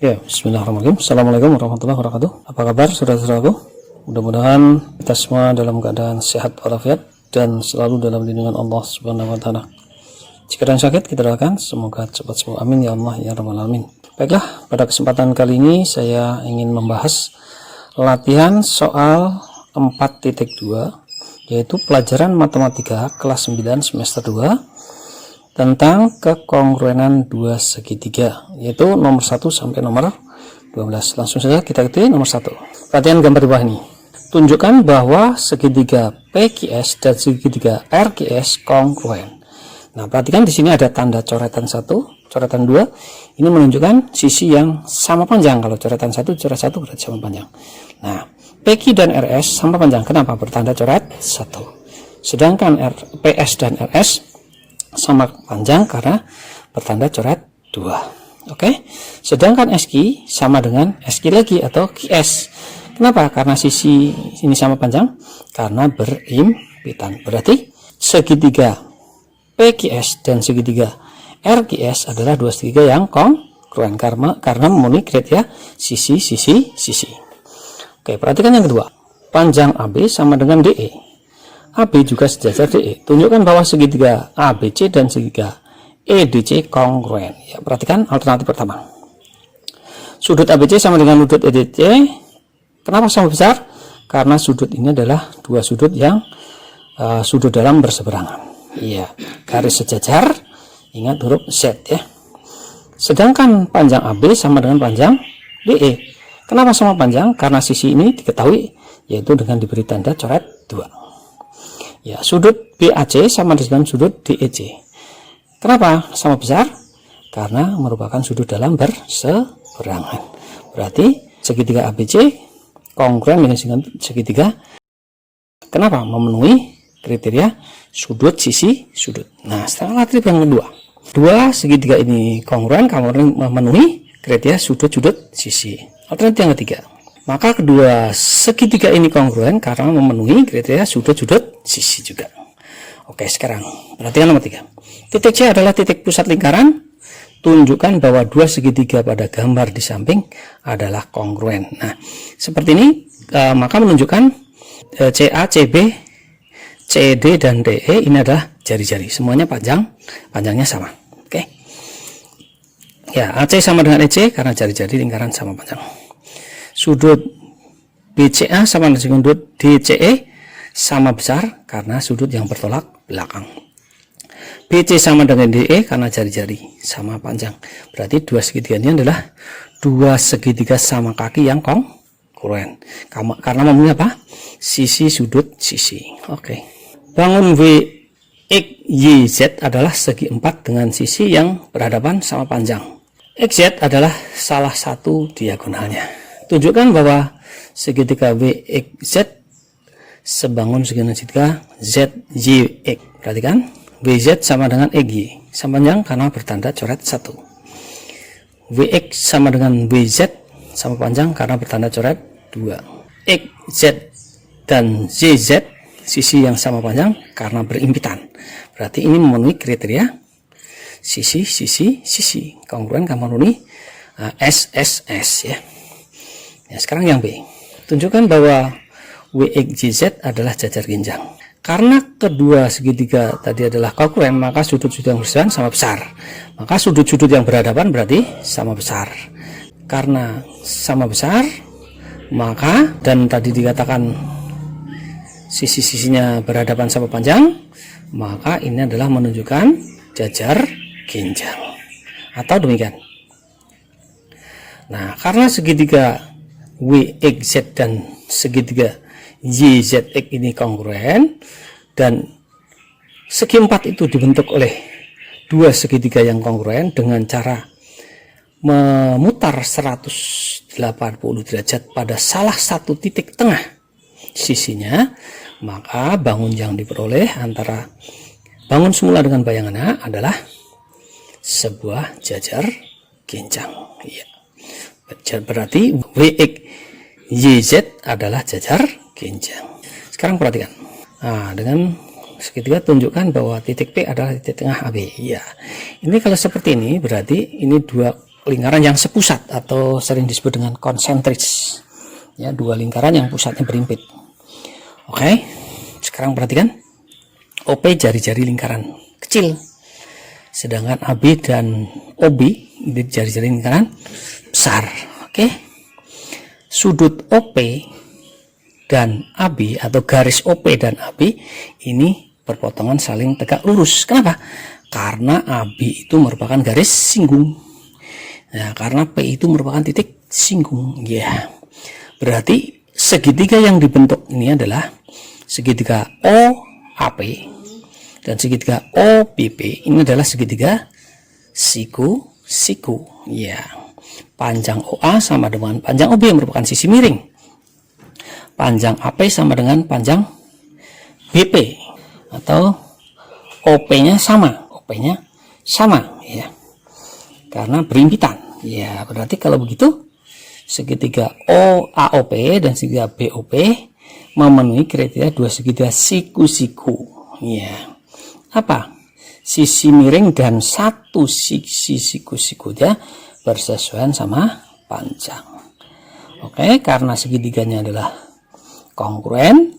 Ya, bismillahirrahmanirrahim. Assalamualaikum warahmatullahi wabarakatuh. Apa kabar saudara-saudaraku? Mudah-mudahan kita semua dalam keadaan sehat walafiat dan selalu dalam lindungan Allah Subhanahu wa taala. Jika ada yang sakit, kita doakan semoga cepat sembuh. Amin ya Allah ya rabbal alamin. Baiklah, pada kesempatan kali ini saya ingin membahas latihan soal 4.2, yaitu pelajaran matematika kelas 9 semester 2 tentang kekongruenan dua segitiga, yaitu nomor 1 sampai nomor 12. Langsung saja kita ketik nomor 1. Perhatian gambar di bawah ini. Tunjukkan bahwa segitiga PQS dan segitiga RQS kongruen. Nah, perhatikan di sini ada tanda coretan 1, coretan 2. Ini menunjukkan sisi yang sama panjang. Kalau coretan 1, coret 1 berarti sama panjang. Nah, PQ dan RS sama panjang. Kenapa? Bertanda coret 1. Sedangkan PS dan RS sama panjang karena bertanda coret 2. Oke. Sedangkan SQ sama dengan SQ lagi atau QS. Kenapa? Karena sisi ini sama panjang karena berimpitan. Berarti segitiga PQS dan segitiga RQS adalah dua segitiga yang kongruen karena memenuhi kriteria sisi. Oke, perhatikan yang kedua. Panjang AB sama dengan DE. AB juga sejajar DE. Tunjukkan bahwa segitiga ABC dan segitiga EDC kongruen. Ya, perhatikan alternatif pertama. Sudut ABC sama dengan sudut EDC. Kenapa sama besar? Karena sudut ini adalah dua sudut yang sudut dalam berseberangan. Iya, garis sejajar. Ingat huruf Z ya. Sedangkan panjang AB sama dengan panjang DE. Kenapa sama panjang? Karena sisi ini diketahui yaitu dengan diberi tanda coret 2. Ya, sudut BAC sama dengan sudut DEC. Kenapa sama besar? Karena merupakan sudut dalam berseberangan. Berarti segitiga ABC kongruen dengan segitiga. Kenapa? Memenuhi kriteria sudut sisi sudut. Nah, setelah alternatif yang kedua. Dua segitiga ini kongruen memenuhi kriteria sudut sisi. Alternatif yang ketiga. Maka kedua segitiga ini kongruen karena memenuhi kriteria sudut sisi juga. Oke, sekarang perhatikan nomor 3. Titik C adalah titik pusat lingkaran. Tunjukkan bahwa dua segitiga pada gambar di samping adalah kongruen. Nah, seperti ini maka menunjukkan CA, CB, CD dan DE ini adalah jari-jari. Semuanya panjangnya sama. Oke. Ya, AC sama dengan EC karena jari-jari lingkaran sama panjang. Sudut BCA sama dengan sudut DCE sama besar karena sudut yang bertolak belakang. BC sama dengan DE karena jari-jari sama panjang. Berarti dua segitiga ini adalah dua segitiga sama kaki yang kongruen. Karena memenuhi apa? Sisi sudut sisi. Oke. Bangun WXYZ adalah segi 4 dengan sisi yang berhadapan sama panjang. XZ adalah salah satu diagonalnya. Tunjukkan bahwa segitiga WXZ sebangun segitiga ZYX. Perhatikan, WZ sama dengan XY sama panjang karena bertanda coret 1. WX sama dengan WZ sama panjang karena bertanda coret 2. XZ dan ZZ sisi yang sama panjang karena berimpitan. Berarti ini memenuhi kriteria sisi kongruen karena memenuhi SSS ya. Ya, sekarang yang B. Tunjukkan bahwa WXYZ adalah jajar ginjang. Karena kedua segitiga tadi adalah kongruen, maka sudut-sudut yang bersebelahan sama besar. Maka sudut-sudut yang berhadapan berarti sama besar. Karena sama besar, maka dan tadi dikatakan sisi-sisinya berhadapan sama panjang, maka ini adalah menunjukkan jajar ginjang. Atau demikian. Nah, karena segitiga WXZ dan segitiga YZX ini kongruen dan segi 4 itu dibentuk oleh dua segitiga yang kongruen dengan cara memutar 180 derajat pada salah satu titik tengah sisinya, maka bangun yang diperoleh antara bangun semula dengan bayangan A adalah sebuah jajar ginjang. Ya. Berarti WX YZ adalah jajar ginjang. Sekarang perhatikan. Nah, dengan segitiga tunjukkan bahwa titik P adalah titik tengah AB. Ya. Ini kalau seperti ini berarti ini dua lingkaran yang sepusat atau sering disebut dengan konsentris. Ya, dua lingkaran yang pusatnya berimpit. Oke. Sekarang perhatikan. OP jari-jari lingkaran kecil. Sedangkan AB dan OB ini jari-jari lingkaran besar. Oke. Sudut OP dan AB atau garis OP dan AB ini berpotongan saling tegak lurus. Kenapa? Karena AB itu merupakan garis singgung. Nah, karena P itu merupakan titik singgung. Ya. Berarti segitiga yang dibentuk ini adalah segitiga OAP dan segitiga OBP. Ini adalah segitiga siku-siku. Ya. Panjang OA sama dengan panjang OB yang merupakan sisi miring. Panjang AP sama dengan panjang BP atau OP-nya sama, OP-nya sama ya. Karena berimpitan. Ya, berarti kalau begitu segitiga OAOP dan segitiga BOP memenuhi kriteria dua segitiga siku-siku. Ya. Apa? Sisi miring dan satu sisi siku-sikunya bersesuaian sama panjang. Oke, karena segitiganya adalah kongruen,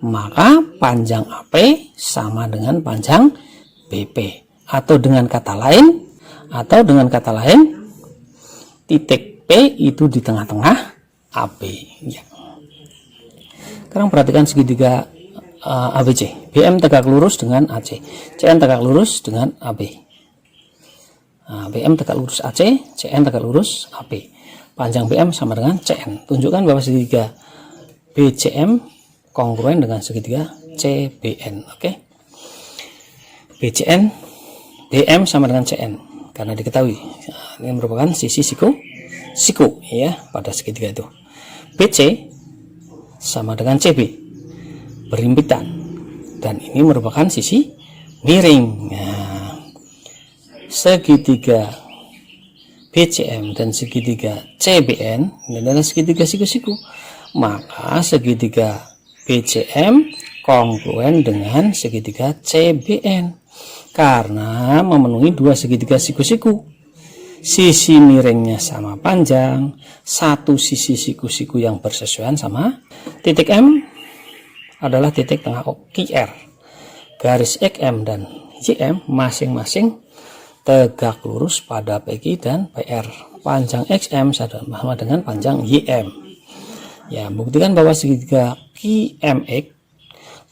maka panjang AP sama dengan panjang BP, atau dengan kata lain titik P itu di tengah-tengah AB ya. Sekarang perhatikan segitiga ABC. BM tegak lurus dengan AC, CN tegak lurus dengan AB. BM tegak lurus AC, CN tegak lurus AB. Panjang BM sama dengan CN. Tunjukkan bahwa segitiga BCM kongruen dengan segitiga CBN. Oke. BCN BM sama dengan CN karena diketahui ini merupakan sisi siku ya pada segitiga itu. BC sama dengan CB berimpitan dan ini merupakan sisi miring. Nah, segitiga BCM dan segitiga CBN ini adalah segitiga siku-siku. Maka segitiga BCM kongruen dengan segitiga CBN karena memenuhi dua segitiga siku-siku. Sisi miringnya sama panjang, satu sisi siku-siku yang bersesuaian sama. Titik M adalah titik tengah QR. Garis XM dan YM masing-masing tegak lurus pada PQ dan PR. Panjang XM sama dengan panjang YM. Ya, buktikan bahwa segitiga QMX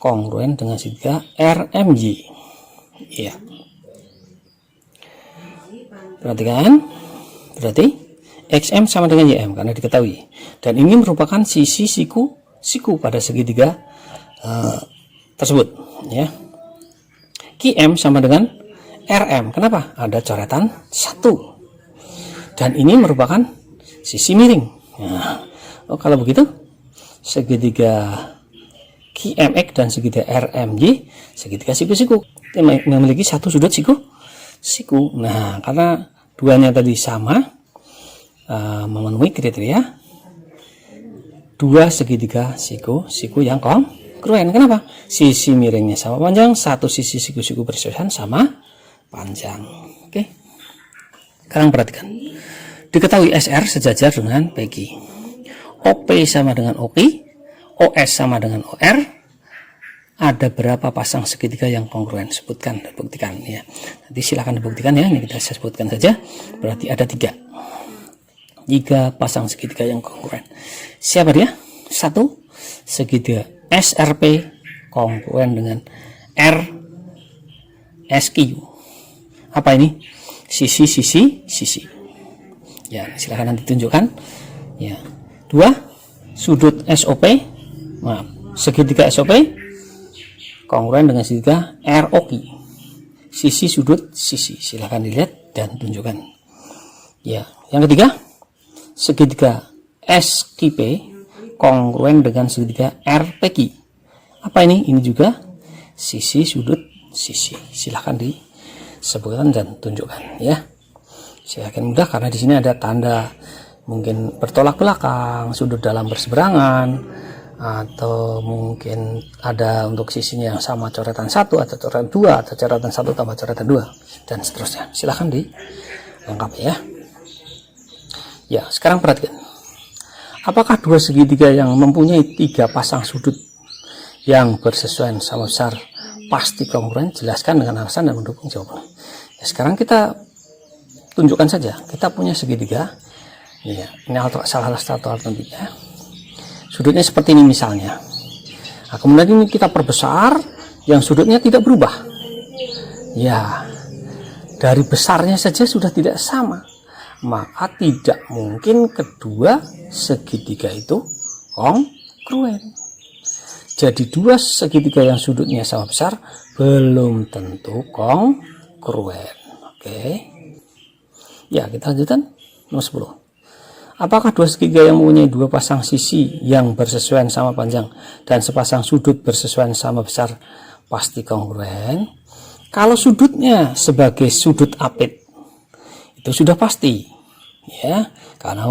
kongruen dengan segitiga RMY. Iya. Perhatikan, berarti XM sama dengan YM karena diketahui. Dan ini merupakan sisi siku pada segitiga tersebut. Ya. QM sama dengan RM. Kenapa? Ada coretan 1. Dan ini merupakan sisi miring. Nah, kalau begitu segitiga QMX dan segitiga RMY segitiga siku-siku memiliki satu sudut siku. Nah, karena duanya tadi sama memenuhi kriteria dua segitiga siku yang kongruen. Kenapa? Sisi miringnya sama panjang, satu sisi siku-siku bersesuaian sama panjang. Oke. Sekarang perhatikan. Diketahui SR sejajar dengan PQ. OP sama dengan OQ, OS sama dengan OR. Ada berapa pasang segitiga yang kongruen? Sebutkan dan buktikan ya. Nanti silakan dibuktikan ya. Ini kita sebutkan saja. Berarti ada 3 pasang segitiga yang kongruen. Siapa dia? 1, segitiga SRP kongruen dengan RSQ. Apa ini? Sisi. Ya, silakan nanti tunjukkan. Ya. 2, sudut SOP, segitiga SOP kongruen dengan segitiga ROQ. Sisi sudut sisi. Silahkan dilihat dan tunjukkan. Ya, Yang ketiga, segitiga SQP kongruen dengan segitiga RPQ. Apa ini? Ini juga sisi sudut sisi. Silahkan disebutkan dan tunjukkan ya. Saya yakin mudah karena di sini ada tanda mungkin bertolak belakang, sudut dalam berseberangan, atau mungkin ada untuk sisinya yang sama coretan 1 atau coretan 2 atau coretan 1 tambah coretan 2 dan seterusnya. Silahkan dilengkapi ya. Ya, sekarang perhatikan. Apakah dua segitiga yang mempunyai 3 pasang sudut yang bersesuaian sama besar pasti kongruen? Jelaskan dengan alasan dan mendukung jawaban. Ya, sekarang kita tunjukkan saja. Kita punya segitiga. Ya, ini salah satu alternatifnya. Sudutnya seperti ini misalnya. Nah, kemudian ini kita perbesar, yang sudutnya tidak berubah. Ya, dari besarnya saja sudah tidak sama. Maka tidak mungkin kedua segitiga itu kongruen. Jadi dua segitiga yang sudutnya sama besar belum tentu kongruen. Oke. Ya, kita lanjutkan nomor 10. Apakah dua segitiga yang mempunyai 2 pasang sisi yang bersesuaian sama panjang dan sepasang sudut bersesuaian sama besar pasti kongruen? Kalau sudutnya sebagai sudut apit itu sudah pasti ya, karena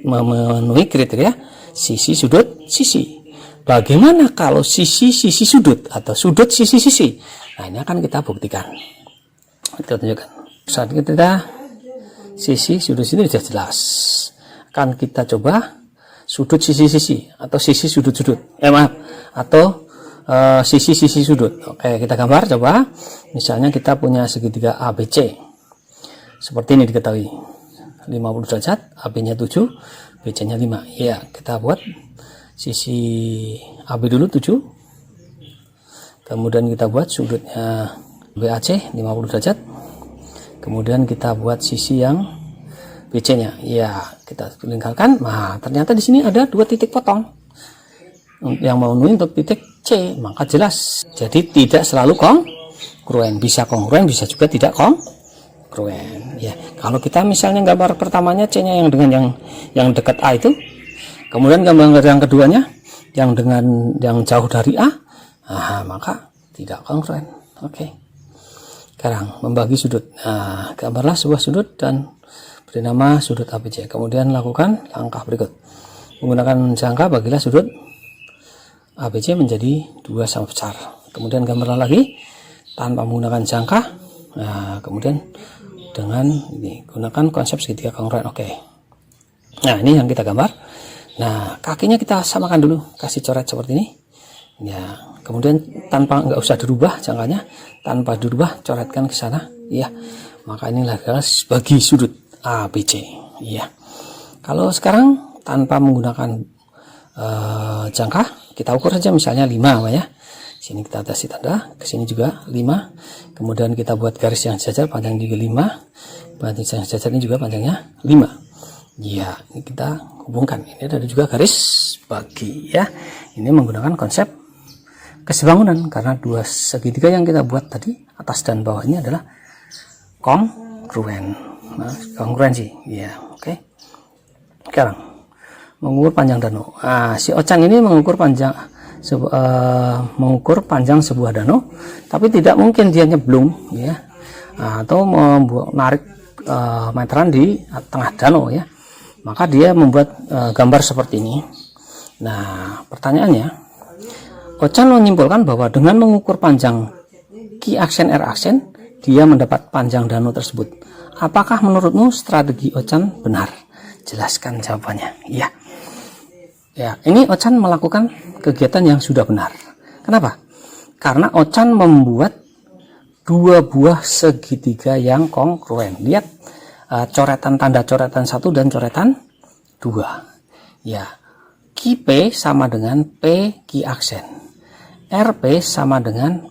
memenuhi kriteria sisi sudut sisi. Bagaimana kalau sisi sudut atau sudut sisi? Nah, ini akan kita buktikan. Kita tunjukkan. Saat kita sisi sudut sini sudah jelas. Akan kita coba sudut sisi atau sisi sudut atau sisi sudut. Oke, kita gambar coba. Misalnya kita punya segitiga ABC seperti ini, diketahui 50 derajat, AB-nya 7, BC-nya 5. Ya, kita buat sisi AB dulu 7, kemudian kita buat sudutnya BAC 50 derajat, kemudian kita buat sisi yang BC-nya, ya kita lingkarkan. Nah, ternyata di sini ada 2 titik potong yang memenuhi untuk titik C, maka jelas. Jadi tidak selalu kongruen, bisa kongruen, bisa juga tidak kongruen. Ya, kalau kita misalnya gambar pertamanya C-nya yang dengan yang dekat A itu, kemudian gambar yang keduanya yang dengan yang jauh dari A, nah, maka tidak kongruen. Oke. Sekarang membagi sudut. Nah, gambarlah sebuah sudut dan beri nama sudut ABC. Kemudian lakukan langkah berikut. Menggunakan jangka bagilah sudut ABC menjadi 2 sama besar. Kemudian gambarlah lagi tanpa menggunakan jangka. Nah, kemudian dengan ini gunakan konsep segitiga kongruen. Oke. Nah, ini yang kita gambar. Nah, kakinya kita samakan dulu, kasih coret seperti ini. Ya, kemudian tanpa nggak usah dirubah jangkanya, tanpa dirubah coretkan ke sana. Ya, maka inilah bagi sudut ABC. Iya. Kalau sekarang tanpa menggunakan jangka, kita ukur saja misalnya 5 ya. Sini kita atasi tanda, ke sini juga 5. Kemudian kita buat garis yang sejajar, panjang juga 5. Panjang yang sejajar ini juga panjangnya 5. Iya, ini kita hubungkan. Ini ada juga garis bagi ya. Ini menggunakan konsep kesebangunan karena 2 segitiga yang kita buat tadi atas dan bawah ini adalah kongruen. Nah, kongruensi, ya, oke. Sekarang mengukur panjang danau. Nah, si Ochan ini mengukur panjang sebuah danau, tapi tidak mungkin dia nyeblung, ya, atau menarik meteran di tengah danau, ya. Maka dia membuat gambar seperti ini. Nah, pertanyaannya, Ochan menyimpulkan bahwa dengan mengukur panjang Q aksen R aksen, dia mendapat panjang danau tersebut. Apakah menurutmu strategi Ochan benar? Jelaskan jawabannya. Iya. Ya, ini Ochan melakukan kegiatan yang sudah benar. Kenapa? Karena Ochan membuat 2 buah segitiga yang kongruen. Lihat coretan, tanda coretan 1 dan coretan 2. Ya. QP sama dengan P Q aksen. RP sama dengan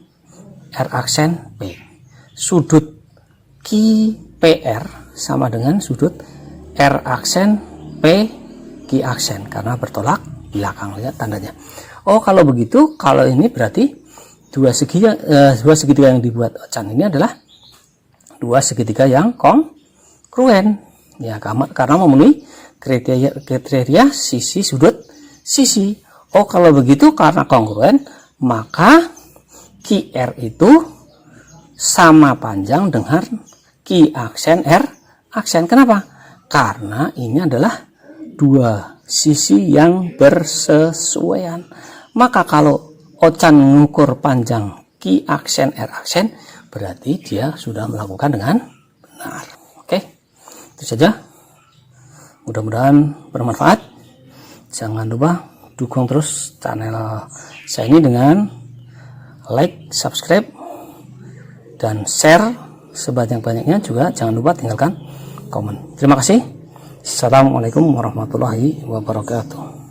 R aksen P. Sudut QPR sama dengan sudut R aksen P Q aksen karena bertolak belakang. Lihat tandanya. Oh, kalau begitu, kalau ini berarti dua segitiga yang dibuat Ochan ini adalah 2 segitiga yang kongruen. Ya, karena memenuhi kriteria sisi sudut sisi. Oh, kalau begitu karena kongruen, maka QR itu sama panjang dengan Q aksen R aksen. Kenapa? Karena ini adalah dua sisi yang bersesuaian. Maka kalau Ochan mengukur panjang Q aksen R aksen, berarti dia sudah melakukan dengan benar. Oke, itu saja. Mudah-mudahan bermanfaat. Jangan lupa dukung terus channel saya ini dengan like, subscribe, dan share sebanyak-banyaknya. Juga jangan lupa tinggalkan komen. Terima kasih. Assalamualaikum warahmatullahi wabarakatuh.